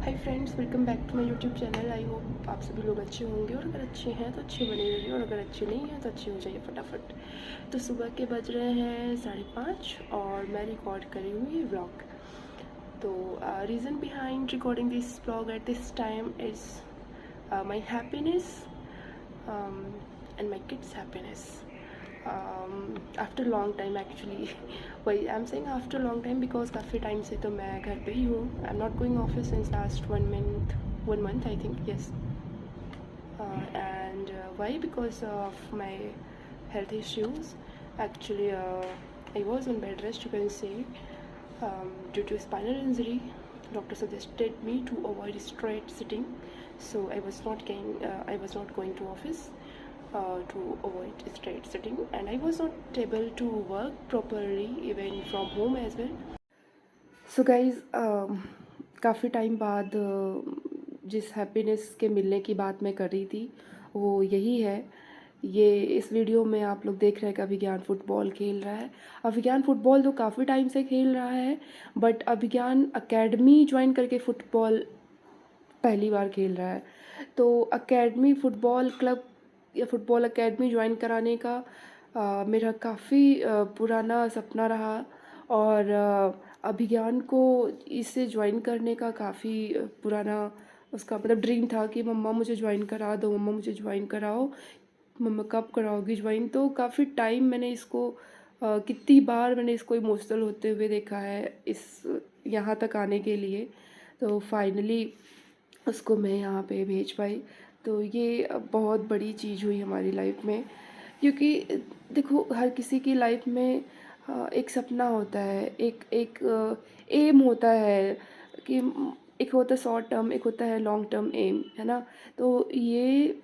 Hi friends, welcome back to my YouTube channel. I hope आप सभी लोग अच्छे होंगे और अगर अच्छे हैं तो अच्छे बने रहिए और अगर अच्छे नहीं हैं तो अच्छे हो जाइए फटाफट। तो सुबह के बज रहे हैं 5:30 और मैं रिकॉर्ड करी हुई ये व्लॉग। तो reason behind recording this vlog at this time is my happiness and my kids' happiness. After long time actually. Why I'm saying after long time because काफ़ी टाइम से तो मैं घर पे ही हूँ. I'm not going office since last 1 month I think, yes. And why? Because of my health issues. Actually, I was on bed rest, you can say, due to spinal injury. Doctor suggested me to avoid straight sitting, so I was not going to office to avoid straight sitting, and I was not able to work properly even from home as well. So guys, काफ़ी time बाद जिस happiness के मिलने की बात मैं कर रही थी वो यही है। ये इस वीडियो में आप लोग देख रहे हैं कि अभिज्ञान फ़ुटबॉल खेल रहा है। अभिज्ञान फ़ुटबॉल तो काफ़ी टाइम से खेल रहा है, बट अभिज्ञान अकेडमी ज्वाइन करके फ़ुटबॉल पहली बार खेल रहा है। तो अकेडमी फ़ुटबॉल क्लब या फ़ुटबॉल अकेडमी ज्वाइन कराने का मेरा काफ़ी पुराना सपना रहा। और अभिज्ञान को इसे ज्वाइन करने का काफ़ी पुराना उसका मतलब ड्रीम था कि मम्मा मुझे ज्वाइन करा दो, मम्मा मुझे ज्वाइन कराओ, मम्मा कब कराओगी ज्वाइन। तो काफ़ी टाइम मैंने इसको कितनी बार मैंने इसको इमोशनल होते हुए देखा है इस यहाँ तक आने के लिए। तो फाइनली उसको मैं यहाँ पे भेज पाई। तो ये बहुत बड़ी चीज़ हुई हमारी लाइफ में, क्योंकि देखो हर किसी की लाइफ में एक सपना होता है, एक एक एम होता है कि एक होता है शॉर्ट टर्म, एक होता है लॉन्ग टर्म एम, है ना। तो ये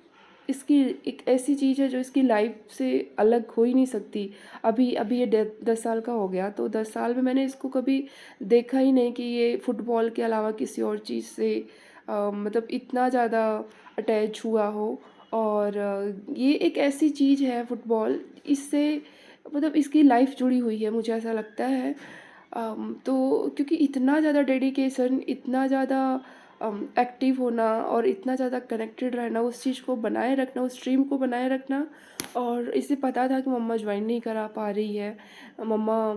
इसकी एक ऐसी चीज़ है जो इसकी लाइफ से अलग हो ही नहीं सकती। अभी अभी ये 10 साल का हो गया, तो 10 साल में मैंने इसको कभी देखा ही नहीं कि ये फुटबॉल के अलावा किसी और चीज़ से मतलब इतना ज़्यादा अटैच हुआ हो। और ये एक ऐसी चीज़ है फुटबॉल, इससे मतलब इसकी लाइफ जुड़ी हुई है, मुझे ऐसा लगता है। तो क्योंकि इतना ज़्यादा डेडिकेशन, इतना ज़्यादा एक्टिव होना और इतना ज़्यादा कनेक्टेड रहना, उस चीज़ को बनाए रखना, उस ड्रीम को बनाए रखना। और इसे पता था कि मम्मा ज्वाइन नहीं करा पा रही है, मम्मा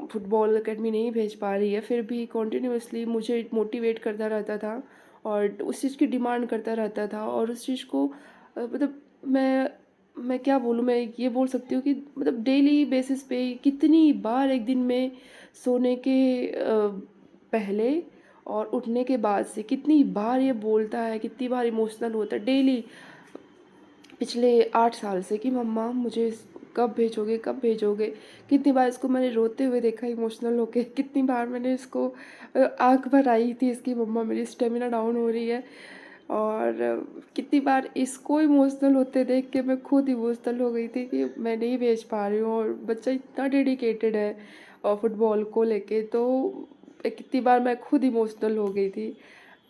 फुटबॉल अकेडमी नहीं भेज पा रही है, फिर भी कॉन्टिन्यूअसली मुझे मोटिवेट करता रहता था और उस चीज़ की डिमांड करता रहता था। और उस चीज़ को मतलब मैं क्या बोलूँ, मैं ये बोल सकती हूँ कि मतलब डेली बेसिस पे कितनी बार एक दिन में सोने के पहले और उठने के बाद से कितनी बार ये बोलता है, कितनी बार इमोशनल होता है डेली पिछले 8 साल से कि मम्मा मुझे कब भेजोगे, कब भेजोगे। कितनी बार इसको मैंने रोते हुए देखा इमोशनल होके, कितनी बार मैंने इसको आँख भर आई थी इसकी, मम्मा मेरी स्टेमिना डाउन हो रही है। और कितनी बार इसको इमोशनल होते देख के मैं खुद इमोशनल हो गई थी कि मैं नहीं भेज पा रही हूँ और बच्चा इतना डेडिकेटेड है फुटबॉल को लेके। तो कितनी बार मैं खुद इमोशनल हो गई थी।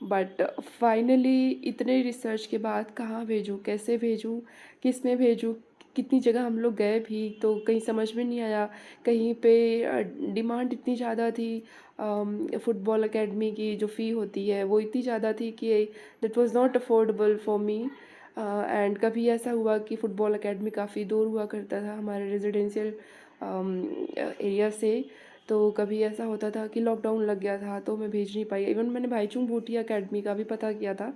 बट फाइनली इतने रिसर्च के बाद कहाँ भेजूँ, कैसे भेजूँ, किस में भेजूँ, कितनी जगह हम लोग गए भी तो कहीं समझ में नहीं आया। कहीं पे डिमांड इतनी ज़्यादा थी, फुटबॉल एकेडमी की जो फ़ी होती है वो इतनी ज़्यादा थी कि that was not affordable for me. And कभी ऐसा हुआ कि फ़ुटबॉल एकेडमी काफ़ी दूर हुआ करता था हमारे रेजिडेंशियल एरिया से। तो कभी ऐसा होता था कि लॉकडाउन लग गया था तो मैं भेज नहीं पाई। इवन मैंने भाईचुंग भूटिया अकेडमी का भी पता किया था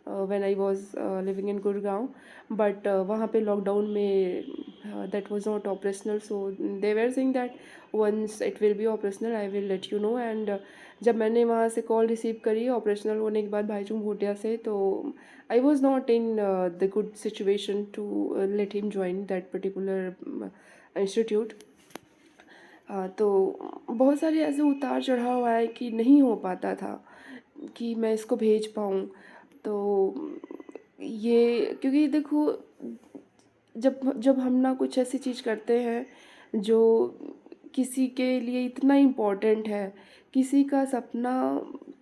when I was living in Gurgaon, but वहाँ पे लॉकडाउन में that was not operational, so they were saying that once it will be operational I will let you know. And जब मैंने वहाँ से कॉल रिसीव करी ऑपरेशनल होने के बाद भाईचुंग भूटिया से, तो I was not in the good situation to let him join that particular institute. तो बहुत सारे ऐसे उतार चढ़ाव आए कि नहीं हो पाता था कि मैं इसको भेज पाऊँ। तो ये क्योंकि देखो जब जब हम ना कुछ ऐसी चीज़ करते हैं जो किसी के लिए इतना इम्पोर्टेंट है, किसी का सपना,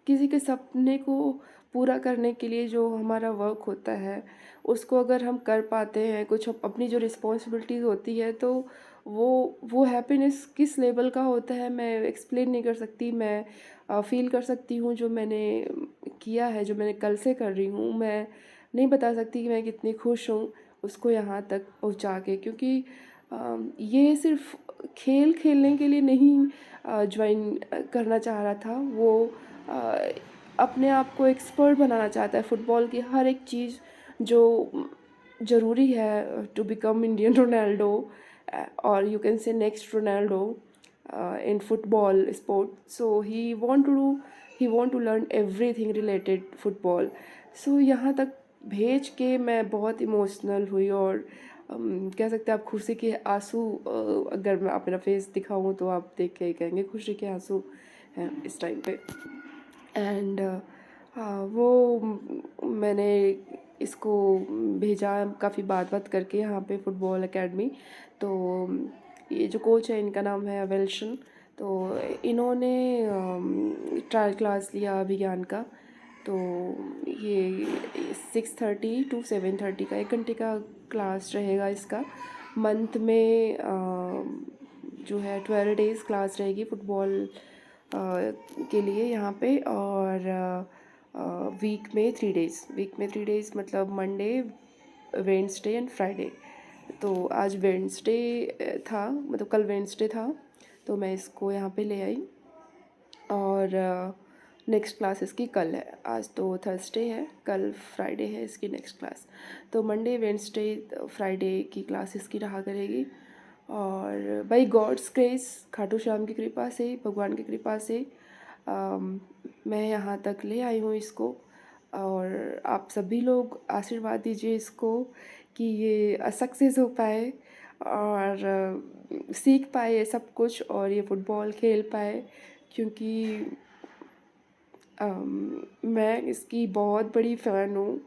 किसी के सपने को पूरा करने के लिए जो हमारा वर्क होता है उसको अगर हम कर पाते हैं, कुछ अपनी जो रिस्पॉन्सिबिलिटीज़ होती है, तो वो हैप्पीनेस किस लेवल का होता है मैं एक्सप्लेन नहीं कर सकती। मैं फील कर सकती हूँ जो मैंने किया है, जो मैंने कल से कर रही हूँ, मैं नहीं बता सकती कि मैं कितनी खुश हूँ उसको यहाँ तक पहुँचा के, क्योंकि ये सिर्फ खेल खेलने के लिए नहीं ज्वाइन करना चाह रहा था वो, अ, अपने आप को एक्सपर्ट बनाना चाहता है फ़ुटबॉल की हर एक चीज़ जो ज़रूरी है टू बिकम इंडियन रोनाल्डो, और you can say next Ronaldo in football sport. So he want to learn everything related football. So यहाँ तक भेज के मैं बहुत इमोशनल हुई, और कह सकते हैं आप खुशी के आंसू, अगर मैं अपना फेस दिखाऊं तो आप देख के ही कहेंगे खुशी के आंसू हैं इस टाइम पे। एंड वो मैंने इसको भेजा काफ़ी बात करके यहाँ पे फुटबॉल एकेडमी। तो ये जो कोच है इनका नाम है वेल्शन, तो इन्होंने ट्रायल क्लास लिया अभिज्ञान का। तो ये 6:30 to 7:30 का 1 घंटे का क्लास रहेगा इसका। मंथ में जो है 12 डेज़ क्लास रहेगी फुटबॉल के लिए यहाँ पे, और वीक में 3 डेज़ मतलब मंडे, वेडनेसडे एंड फ्राइडे। तो आज वेडनेसडे था, मतलब कल वेडनेसडे था, तो मैं इसको यहाँ पे ले आई, और नेक्स्ट क्लास इसकी कल है। आज तो थर्सडे है, कल फ्राइडे है इसकी नेक्स्ट क्लास। तो मंडे, वेडनेसडे, फ्राइडे की क्लास इसकी रहा करेगी। और by God's grace, Khatu Shyam की कृपा से, भगवान की कृपा से मैं यहाँ तक ले आई हूँ इसको। और आप सभी लोग आशीर्वाद दीजिए इसको कि ये सक्सेस हो पाए और सीख पाए ये सब कुछ, और ये फ़ुटबॉल खेल पाए, क्योंकि मैं इसकी बहुत बड़ी फ़ैन हूँ।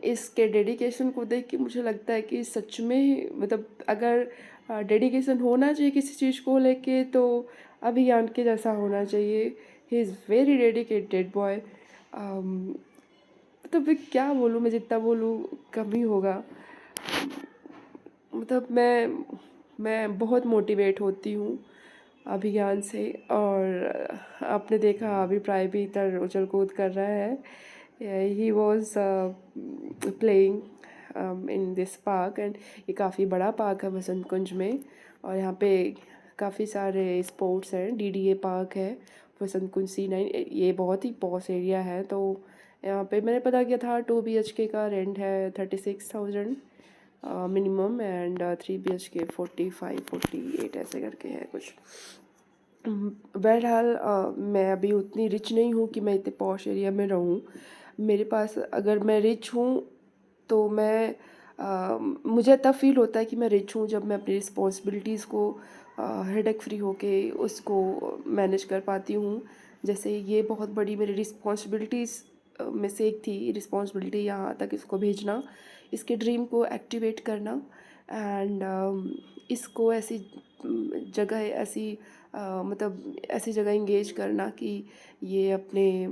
इसके डेडिकेशन को देख के मुझे लगता है कि सच में, मतलब अगर डेडिकेशन होना चाहिए किसी चीज़ को लेके तो अभिज्ञान के जैसा होना चाहिए। He is very dedicated boy. मतलब मैं क्या बोलूँ, मैं जितना बोलूँ कम ही होगा। मतलब मैं बहुत मोटिवेट होती हूँ अभिज्ञान से, और आपने देखा अभिप्राय भी इधर उछल कूद कर रहा है। He was playing in this park, and ये काफ़ी बड़ा पार्क है बसंत कुंज में, और यहाँ पे काफ़ी सारे स्पोर्ट्स हैं। डीडीए पार्क है बसंत कुंज C9, ये बहुत ही पॉश एरिया है। तो यहाँ पे मैंने पता किया था 2 BHK का रेंट है 36,000 मिनिमम, एंड 3 BHK 45-48 ऐसे करके है कुछ। बहरहाल मैं अभी उतनी रिच नहीं हूँ कि मैं इतने पॉश एरिया में रहूँ। मेरे पास, अगर मैं रिच हूँ तो मैं मुझे तब फील होता है कि मैं रिच हूँ जब मैं अपनी रिस्पॉन्सिबिलिटीज़ को हेडेक फ्री होके उसको मैनेज कर पाती हूँ। जैसे ये बहुत बड़ी मेरी रिस्पॉन्सिबिलिटीज़ में से एक थी, रिस्पॉन्सिबिलिटी यहाँ तक इसको भेजना, इसके ड्रीम को एक्टिवेट करना, एंड इसको ऐसी जगह, ऐसी मतलब ऐसी जगह इंगेज करना कि ये अपने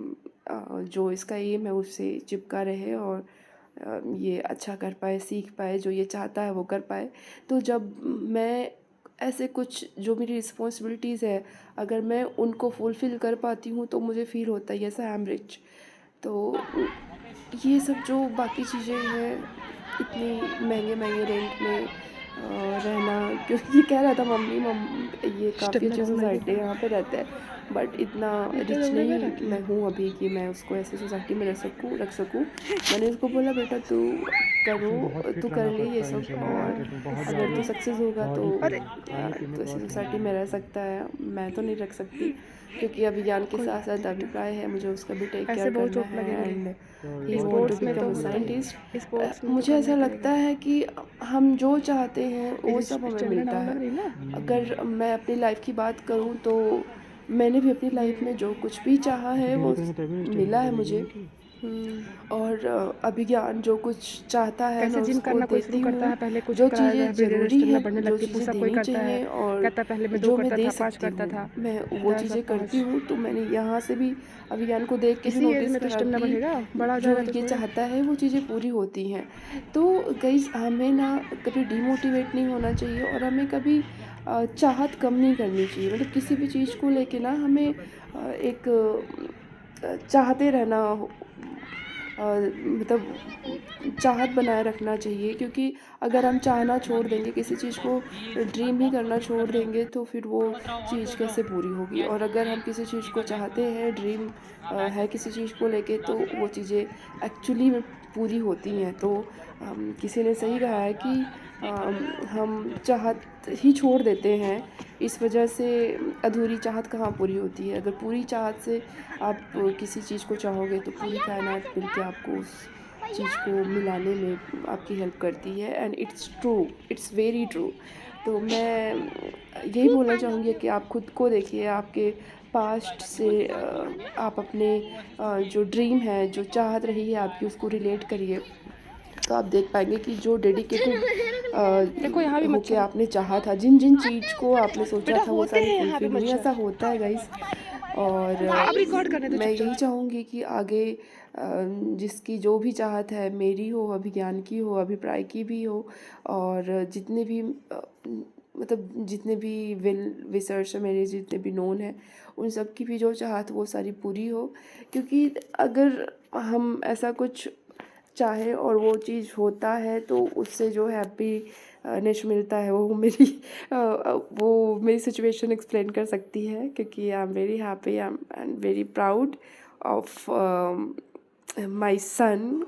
जो इसका एम है उससे चिपका रहे, और ये अच्छा कर पाए, सीख पाए, जो ये चाहता है वो कर पाए। तो जब मैं ऐसे कुछ जो मेरी रिस्पॉन्सिबिलिटीज़ है, अगर मैं उनको फुलफ़िल कर पाती हूँ तो मुझे फ़ील होता है यस आई एम रिच। तो ये सब जो बाकी चीज़ें हैं, इतनी महंगे रेंट में रहना, क्योंकि ये कह रहा था ये काफ़ी अच्छी सोसाइटी है, यहाँ पे रहता है, बट इतना रिच नहीं मैं हूँ अभी कि मैं उसको ऐसी सोसाइटी में रख सकूँ। मैंने उसको बोला बेटा तू कर ले ये सब, और अगर तू सक्सेस होगा तो ऐसी सोसाइटी में रह सकता है। मैं तो नहीं रख सकती, क्योंकि अभिज्ञान के साथ साथ अभिप्राय है, मुझे उसका भी टेक केयर करना है, and he want to become a scientist. मुझे ऐसा लगता है कि हम जो चाहते हैं वो सब हमें मिलता है। अगर मैं अपनी लाइफ की बात करूँ तो मैंने भी अपनी लाइफ में जो कुछ भी चाहा है वो मिला है मुझे, और अभिज्ञान जो कुछ चाहता है मैं उसको देती हूँ। जो चीज़ें ज़रूरी है, जो चीज़ें देनी चाहिए और जो मैं दे सकती हूँ, मैं वो चीज़ें करती हूँ। तो मैंने यहाँ से भी अभिज्ञान को देख के भी नोटिस करा कि जो ये चाहता है वो चीज़ें पूरी होती हैं। तो गाइस, हमें ना कभी डिमोटिवेट नहीं होना चाहिए, और हमें कभी चाहत कम नहीं करनी चाहिए। मतलब किसी भी चीज़ को लेके ना हमें एक चाहते रहना मतलब चाहत बनाए रखना चाहिए, क्योंकि अगर हम चाहना छोड़ देंगे, किसी चीज़ को ड्रीम ही करना छोड़ देंगे, तो फिर वो चीज़ कैसे पूरी होगी। और अगर हम किसी चीज़ को चाहते हैं, ड्रीम है किसी चीज़ को लेके, तो वो चीज़ें एक्चुअली में पूरी होती हैं। तो किसी ने सही कहा है कि हम चाहत ही छोड़ देते हैं, इस वजह से अधूरी चाहत कहाँ पूरी होती है। अगर पूरी चाहत से आप किसी चीज़ को चाहोगे, तो पूरी कायनात मिलके आपको उस चीज़ को मिलाने में आपकी हेल्प करती है। And it's true, it's very true. तो मैं यही बोलना चाहूँगी कि आप खुद को देखिए, आपके पास्ट से आप अपने जो ड्रीम है, जो चाहत रही है आपकी, उसको रिलेट करिए। तो आप देख पाएंगे कि जो डेडिकेटेड देखो यहाँ भी होके मच्छर आपने चाहा था, जिन जिन चीज़ को आपने सोचा बेटा था, वो होते सारी हैं यहाँ पे फुलफिल हुई। मच्छर। ऐसा होता है गाइस। और आप रिकॉर्ड करने दो मैं यही चुपचाप। चाहूँगी कि आगे जिसकी जो भी चाहत है, मेरी हो, अभिज्ञान की हो, अभिप्राय की भी हो, और जितने भी मतलब जितने भी वेल विशर्स मेरे, जितने भी नोन हैं, उन सब की भी जो चाहत वो सारी पूरी हो। क्योंकि अगर हम ऐसा कुछ चाहे और वो चीज़ होता है, तो उससे जो हैप्पीनेस मिलता है, वो मेरी वो मेरी सिचुएशन एक्सप्लेन कर सकती है। क्योंकि I am very happy, I am very proud of my son,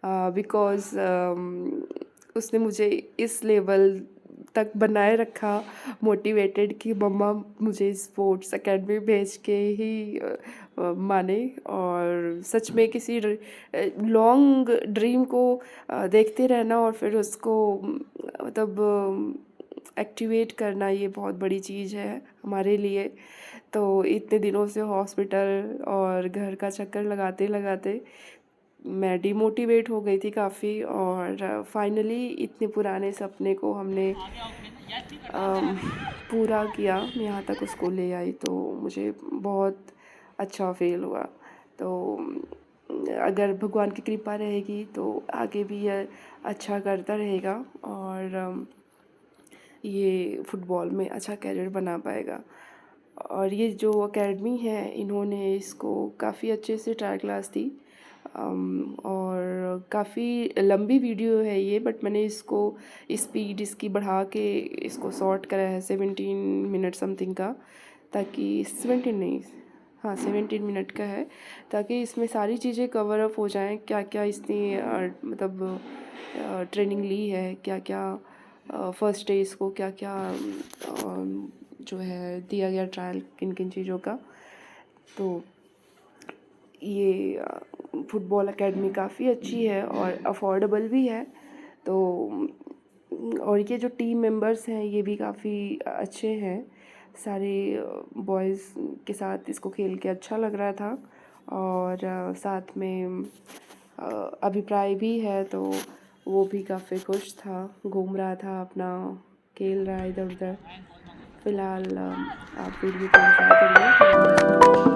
because उसने मुझे इस लेवल तक बनाए रखा, मोटिवेटेड, कि मम्मा मुझे स्पोर्ट्स एकेडमी भेज के ही माने। और सच में किसी लॉन्ग ड्रीम को देखते रहना और फिर उसको मतलब एक्टिवेट करना, ये बहुत बड़ी चीज़ है हमारे लिए। तो इतने दिनों से हॉस्पिटल और घर का चक्कर लगाते लगाते मैं डिमोटिवेट हो गई थी काफ़ी, और फाइनली इतने पुराने सपने को हमने पूरा किया, यहाँ तक उसको ले आई, तो मुझे बहुत अच्छा फील हुआ। तो अगर भगवान की कृपा रहेगी, तो आगे भी ये अच्छा करता रहेगा, और ये फुटबॉल में अच्छा कैरियर बना पाएगा। और ये जो एकेडमी है, इन्होंने इसको काफ़ी अच्छे से ट्राई क्लास दी, और काफ़ी लंबी वीडियो है ये, बट मैंने इसको स्पीड इसकी बढ़ा के इसको शॉर्ट करा है 17 मिनट समथिंग का, ताकि 17 नहीं, हाँ 17 मिनट का है, ताकि इसमें सारी चीज़ें कवर अप हो जाएं। क्या क्या इसने मतलब ट्रेनिंग ली है, क्या क्या फर्स्ट डे इसको क्या क्या जो है दिया गया ट्रायल, किन किन चीज़ों का। तो ये फुटबॉल एकेडमी काफ़ी अच्छी है और अफोर्डेबल भी है। तो और ये जो टीम मेंबर्स हैं, ये भी काफ़ी अच्छे हैं। सारे बॉयज़ के साथ इसको खेल के अच्छा लग रहा था, और साथ में अभिप्राय भी है, तो वो भी काफ़ी खुश था, घूम रहा था अपना, खेल रहा है इधर उधर। फ़िलहाल आप वीडियो को एंजॉय करिए।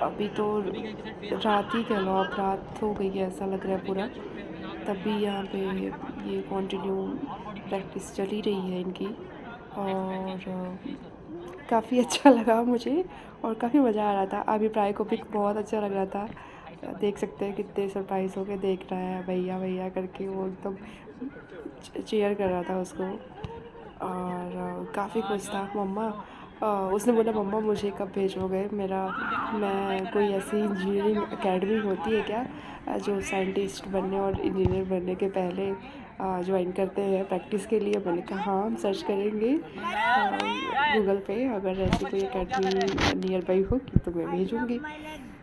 अभी तो रात ही कह लो, अब रात हो गई है ऐसा लग रहा है पूरा, तब भी यहाँ पे ये कंटिन्यू प्रैक्टिस चली रही है इनकी। और काफ़ी अच्छा लगा मुझे और काफ़ी मज़ा आ रहा था। अभिप्राय को भी बहुत अच्छा लग रहा था। देख सकते हैं कितने सरप्राइज़ होके देख रहा है, भैया भैया करके वो एकदम चीयर कर रहा था उसको। और काफ़ी खुश था। मम्मा उसने बोला मम्मा मुझे कब भेजोगे, मैं कोई ऐसी इंजीनियरिंग एकेडमी होती है क्या जो साइंटिस्ट बनने और इंजीनियर बनने के पहले ज्वाइन करते हैं प्रैक्टिस के लिए। मैंने कहा हाँ हम सर्च करेंगे गूगल पे, अगर ऐसी कोई एकेडमी नियर बाई होगी तो मैं भेजूँगी।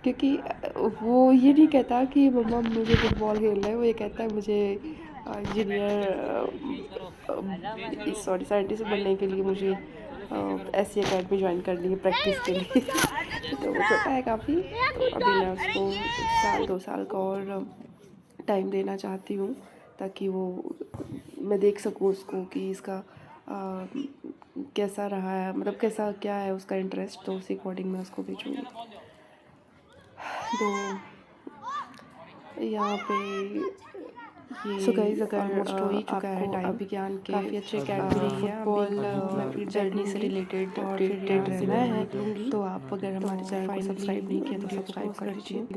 क्योंकि वो ये नहीं कहता कि मम्मा मुझे फुटबॉल खेलना है, वो ये कहता है मुझे साइंटिस्ट बनने के लिए मुझे ऐसी एकेडमी ज्वाइन करनी है प्रैक्टिस के लिए। तो वो छोटा है काफ़ी, तो अभी मैं उसको 1-2 साल का और टाइम देना चाहती हूँ ताकि वो मैं देख सकूँ उसको कि इसका कैसा रहा है, मतलब कैसा क्या है उसका इंटरेस्ट, तो उसी अकॉर्डिंग मैं उसको भेजूँगी। तो यहाँ पे ये गाइस अगर ऑलमोस्ट हो ही चुका है टाइम, अभिज्ञान के काफ़ी अच्छे अकेडमी है, फुटबॉल जर्नी से रिलेटेड और फिर रहना है, तो आप अगर हमारे चैनल को सब्सक्राइब नहीं किया तो सब्सक्राइब कर लीजिए।